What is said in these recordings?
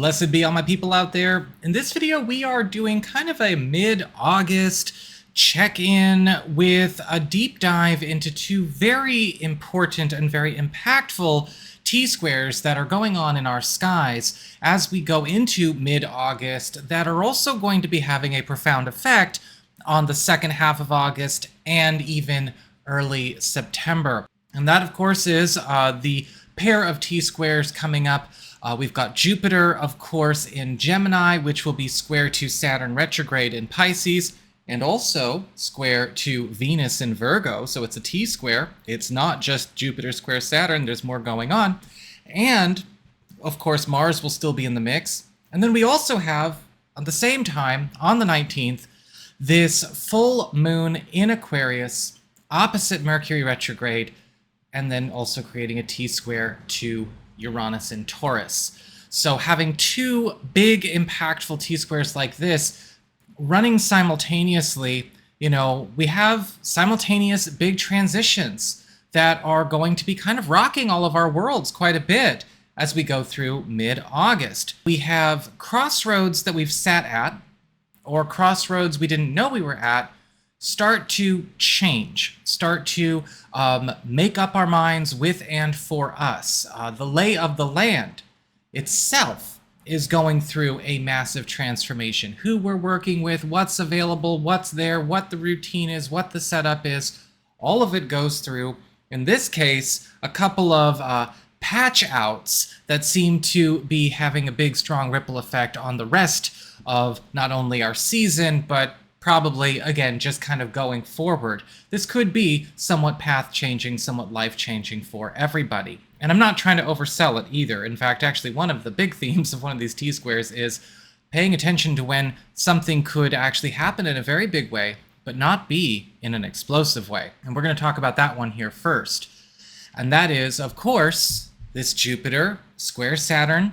Blessed be all my people out there. In this video, we are doing kind of a mid-August check-in with a deep dive into two very important and very impactful T-squares that are going on in our skies as we go into mid-August that are also going to be having a profound effect on the second half of August and even early September. And that, of course, is the pair of T-squares coming up. We've got Jupiter, of course, in Gemini, which will be square to Saturn retrograde in Pisces, and also square to Venus in Virgo. So it's a T-square. It's not just Jupiter square Saturn. There's more going on. And, of course, Mars will still be in the mix. And then we also have, at the same time, on the 19th, this full moon in Aquarius, opposite Mercury retrograde, and then also creating a T-square to Uranus in Taurus. So having two big impactful T-squares like this running simultaneously, we have simultaneous big transitions that are going to be kind of rocking all of our worlds quite a bit as we go through mid-August. We have crossroads that we've sat at, or crossroads we didn't know we were at, start to change, start to make up our minds with and for us. The lay of the land itself is going through a massive transformation. Who we're working with, what's available, what's there, what the routine is, what the setup is, all of it goes through, in this case, a couple of patch outs that seem to be having a big, strong ripple effect on the rest of not only our season, but probably, again, just kind of going forward. This could be somewhat path-changing, somewhat life-changing for everybody. And I'm not trying to oversell it either. In fact, actually, one of the big themes of one of these T-squares is paying attention to when something could actually happen in a very big way, but not be in an explosive way. And we're going to talk about that one here first. And that is, of course, this Jupiter square Saturn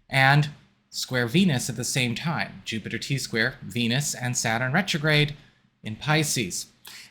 and square Venus at the same time. Jupiter T-square, Venus, and Saturn retrograde in Pisces.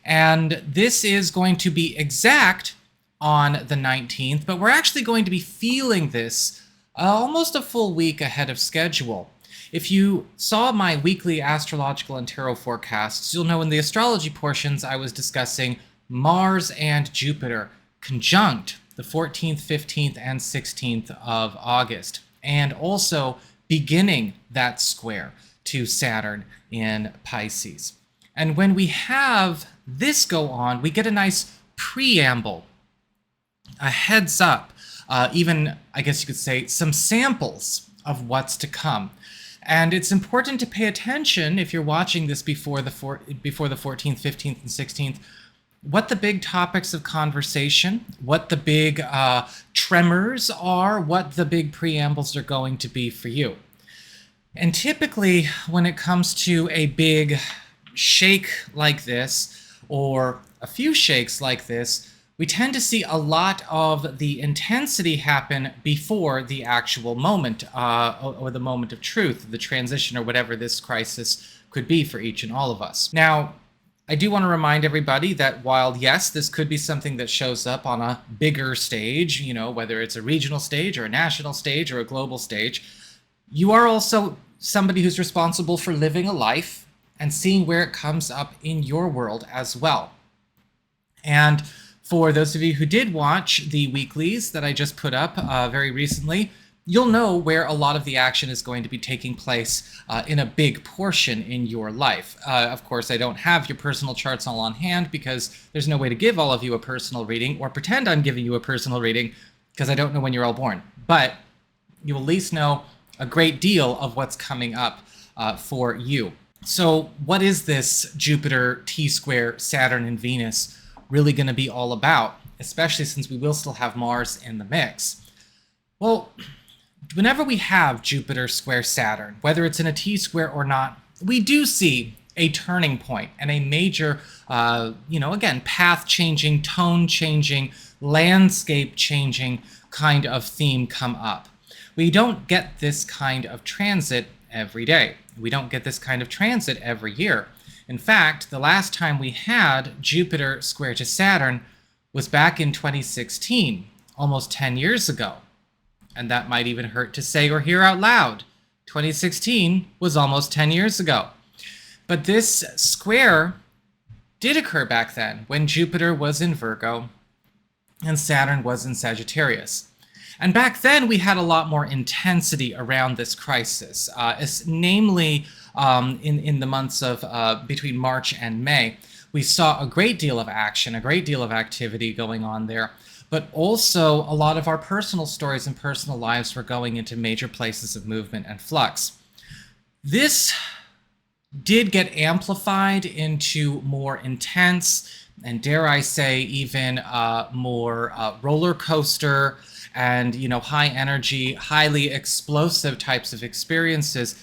And this is going to be exact on the 19th, but we're actually going to be feeling this almost a full week ahead of schedule. If you saw my weekly astrological and tarot forecasts, you'll know in the astrology portions I was discussing Mars and Jupiter conjunct the 14th, 15th, and 16th of August, and also beginning that square to Saturn in Pisces. And when we have this go on, we get a nice preamble, a heads up, even, I guess you could say, some samples of what's to come. And it's important to pay attention, if you're watching this before the 14th, 15th, and 16th, what the big topics of conversation, what the big tremors are, what the big preambles are going to be for you. And typically, when it comes to a big shake like this, or a few shakes like this, we tend to see a lot of the intensity happen before the actual moment, or the moment of truth, the transition, or whatever this crisis could be for each and all of us. Now, I do want to remind everybody that while, yes, this could be something that shows up on a bigger stage, whether it's a regional stage or a national stage or a global stage, you are also somebody who's responsible for living a life and seeing where it comes up in your world as well. And for those of you who did watch the weeklies that I just put up very recently, you'll know where a lot of the action is going to be taking place in a big portion in your life. Of course, I don't have your personal charts all on hand because there's no way to give all of you a personal reading or pretend I'm giving you a personal reading because I don't know when you're all born. But you will at least know a great deal of what's coming up for you. So what is this Jupiter T-square Saturn and Venus really going to be all about, especially since we will still have Mars in the mix? Well, whenever we have Jupiter square Saturn, whether it's in a T-square or not, we do see a turning point and a major, again, path-changing, tone-changing, landscape-changing kind of theme come up. We don't get this kind of transit every day. We don't get this kind of transit every year. In fact, the last time we had Jupiter square to Saturn was back in 2016, almost 10 years ago. And that might even hurt to say or hear out loud. 2016 was almost 10 years ago. But this square did occur back then when Jupiter was in Virgo and Saturn was in Sagittarius. And back then we had a lot more intensity around this crisis, namely in the months of between March and May. We saw a great deal of action, a great deal of activity going on there, but also a lot of our personal stories and personal lives were going into major places of movement and flux. This did get amplified into more intense and, dare I say, even more roller coaster and, high energy, highly explosive types of experiences,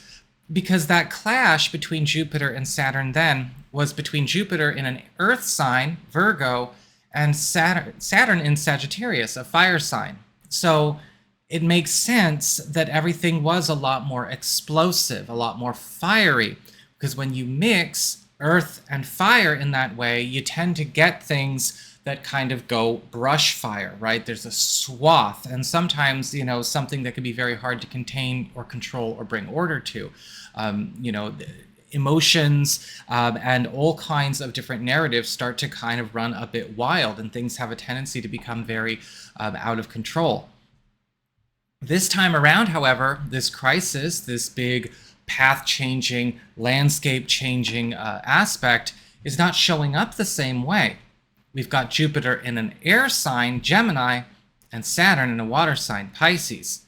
because that clash between Jupiter and Saturn then was between Jupiter in an earth sign, Virgo, and Saturn in Sagittarius, a fire sign. So it makes sense that everything was a lot more explosive, a lot more fiery, because when you mix earth and fire in that way, you tend to get things that kind of go brush fire, right? There's a swath, and sometimes, something that can be very hard to contain or control or bring order to. Emotions and all kinds of different narratives start to kind of run a bit wild, and things have a tendency to become very out of control. This time around, however, this crisis, this big path-changing, landscape-changing aspect is not showing up the same way. We've got Jupiter in an air sign, Gemini, and Saturn in a water sign, Pisces.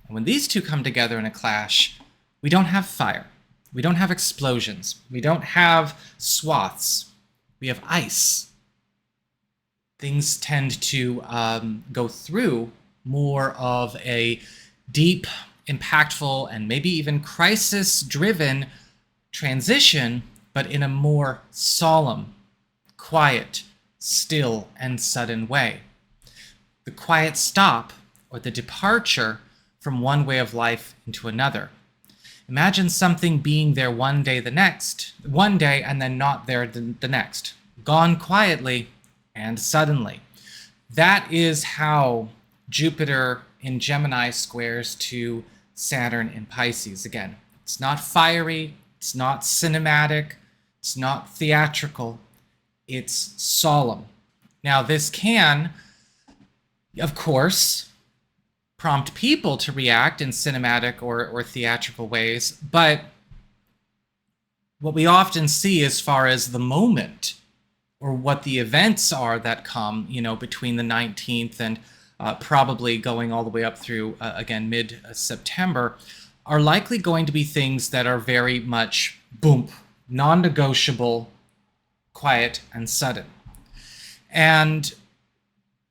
And when these two come together in a clash, we don't have fire. We don't have explosions. We don't have swaths. We have ice. Things tend to go through more of a deep, impactful, and maybe even crisis-driven transition, but in a more solemn, quiet, still, and sudden way. The quiet stop, or the departure from one way of life into another. Imagine something being there one day and then not there the next. Gone quietly and suddenly. That is how Jupiter in Gemini squares to Saturn in Pisces. Again, it's not fiery, it's not cinematic, it's not theatrical, it's solemn. Now, this can, of course, prompt people to react in cinematic or theatrical ways, but what we often see as far as the moment or what the events are that come, between the 19th and probably going all the way up through, again, mid-September, are likely going to be things that are very much, boom, non-negotiable, quiet, and sudden. And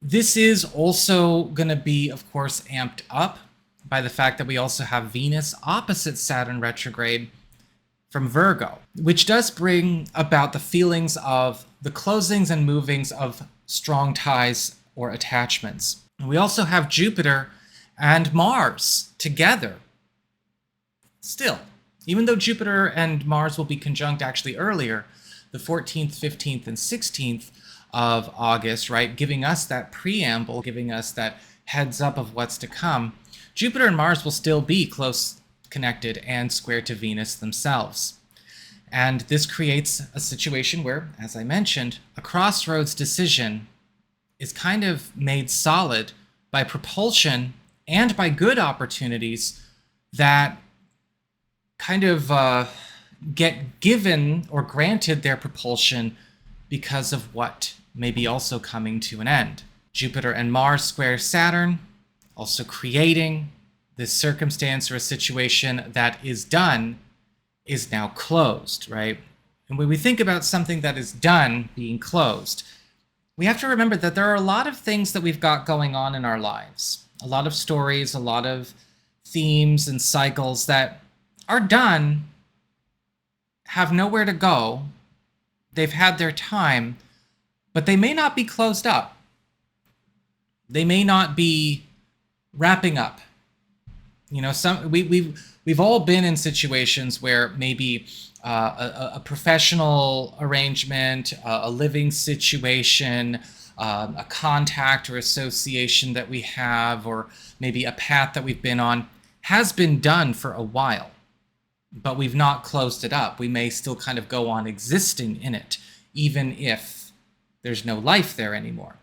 this is also going to be, of course, amped up by the fact that we also have Venus opposite Saturn retrograde from Virgo, which does bring about the feelings of the closings and movings of strong ties or attachments. And we also have Jupiter and Mars together. Still, even though Jupiter and Mars will be conjunct actually earlier, the 14th, 15th, and 16th of August, right, giving us that preamble, giving us that heads up of what's to come, Jupiter and Mars will still be close connected and square to Venus themselves. And this creates a situation where, as I mentioned, a crossroads decision is kind of made solid by propulsion and by good opportunities that kind of get given or granted their propulsion because of what may be also coming to an end. Jupiter and Mars square Saturn, also creating this circumstance or a situation that is done is now closed, right? And when we think about something that is done being closed, we have to remember that there are a lot of things that we've got going on in our lives. A lot of stories, a lot of themes and cycles that are done, have nowhere to go, they've had their time, but they may not be closed up. They may not be wrapping up. We've all been in situations where maybe a professional arrangement, a living situation, a contact or association that we have, or maybe a path that we've been on has been done for a while, but we've not closed it up. We may still kind of go on existing in it, even if there's no life there anymore.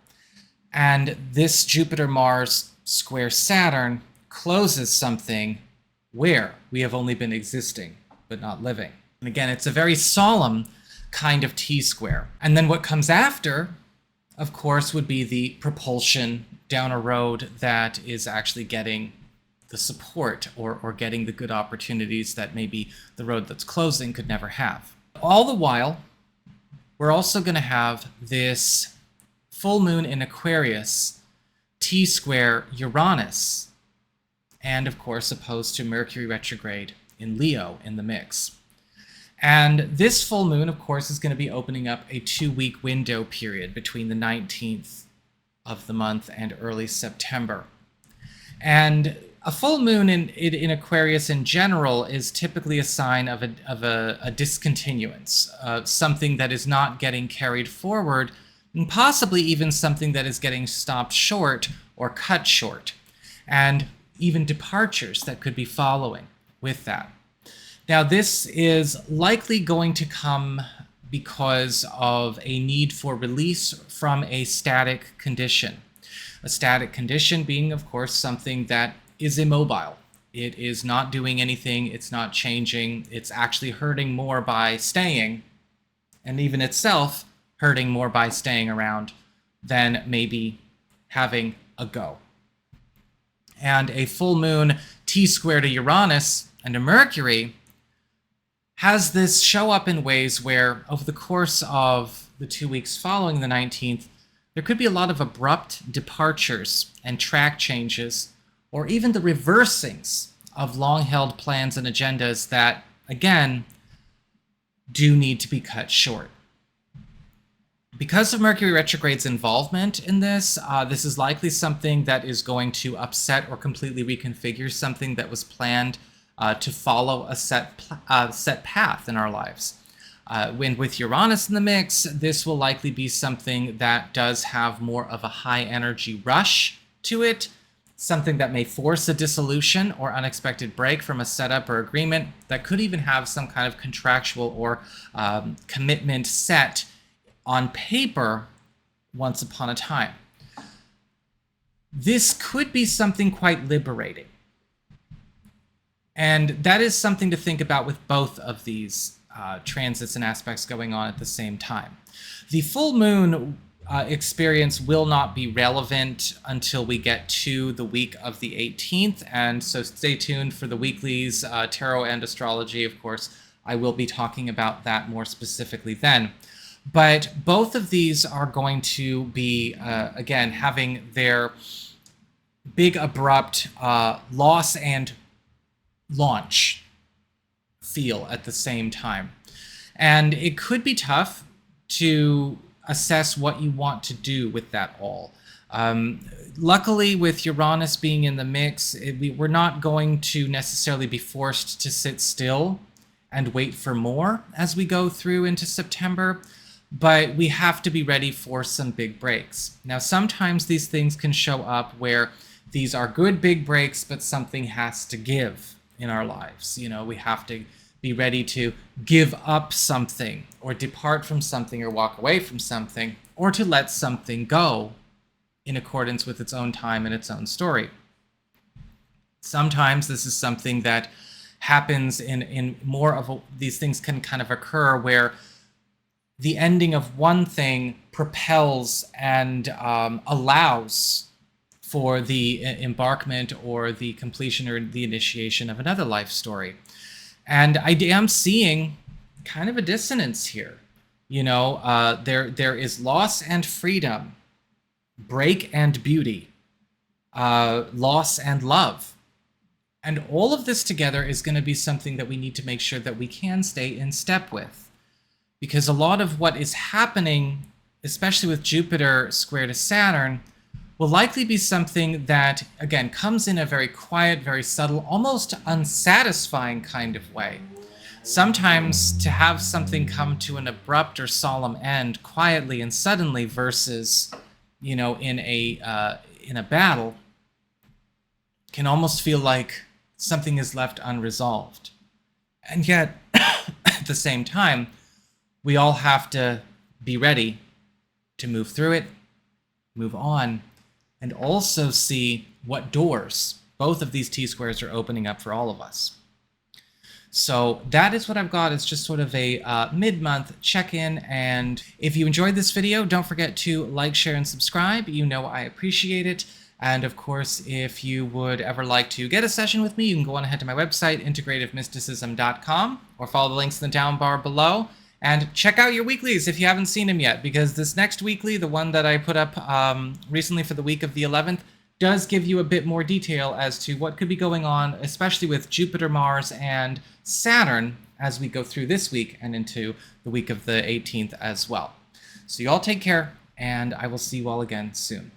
And this Jupiter-Mars square Saturn closes something where we have only been existing, but not living. And again, it's a very solemn kind of T-square. And then what comes after, of course, would be the propulsion down a road that is actually getting the support or getting the good opportunities that maybe the road that's closing could never have. All the while, we're also going to have this full moon in Aquarius, T-square Uranus, and of course opposed to Mercury retrograde in Leo in the mix. And this full moon, of course, is going to be opening up a 2-week window period between the 19th of the month and early September. And a full moon in Aquarius in general is typically a sign of a discontinuance, something that is not getting carried forward, and possibly even something that is getting stopped short or cut short, and even departures that could be following with that. Now, this is likely going to come because of a need for release from a static condition. A static condition being, of course, something that is immobile. It is not doing anything, it's not changing, it's actually hurting more by staying, and even itself hurting more by staying around than maybe having a go. And a full moon T-square to Uranus and to Mercury has this show up in ways where over the course of the 2 weeks following the 19th, there could be a lot of abrupt departures and track changes, or even the reversing's of long-held plans and agendas that, again, do need to be cut short. Because of Mercury retrograde's involvement in this, this is likely something that is going to upset or completely reconfigure something that was planned to follow a set path in our lives. When with Uranus in the mix, this will likely be something that does have more of a high energy rush to it, something that may force a dissolution or unexpected break from a setup or agreement that could even have some kind of contractual or commitment set on paper once upon a time. This could be something quite liberating. And that is something to think about with both of these transits and aspects going on at the same time. The full moon experience will not be relevant until we get to the week of the 18th, and so stay tuned for the weeklies, tarot and astrology. Of course, I will be talking about that more specifically then. But both of these are going to be, again, having their big abrupt loss and launch feel at the same time. And it could be tough to assess what you want to do with that all. Luckily, with Uranus being in the mix, we're not going to necessarily be forced to sit still and wait for more as we go through into September, but we have to be ready for some big breaks. Now, sometimes these things can show up where these are good big breaks, but something has to give in our lives. You know, we have to be ready to give up something or depart from something or walk away from something, or to let something go in accordance with its own time and its own story. Sometimes this is something that happens in more of these things can kind of occur where the ending of one thing propels and allows for the embarkment or the completion or the initiation of another life story. And I am seeing kind of a dissonance here. You know, there is loss and freedom, break and beauty, loss and love. And all of this together is going to be something that we need to make sure that we can stay in step with. Because a lot of what is happening, especially with Jupiter square to Saturn, will likely be something that, again, comes in a very quiet, very subtle, almost unsatisfying kind of way. Sometimes to have something come to an abrupt or solemn end quietly and suddenly versus, you know, in a battle can almost feel like something is left unresolved. And yet, at the same time, we all have to be ready to move through it, move on, and also see what doors both of these T-squares are opening up for all of us. So that is what I've got. It's just sort of a mid-month check-in, and if you enjoyed this video, don't forget to like, share, and subscribe. You know I appreciate it. And of course, if you would ever like to get a session with me, you can go on ahead to my website, integrativemysticism.com, or follow the links in the down bar below. And check out your weeklies if you haven't seen them yet, because this next weekly, the one that I put up recently for the week of the 11th, does give you a bit more detail as to what could be going on, especially with Jupiter, Mars, and Saturn as we go through this week and into the week of the 18th as well. So you all take care, and I will see you all again soon.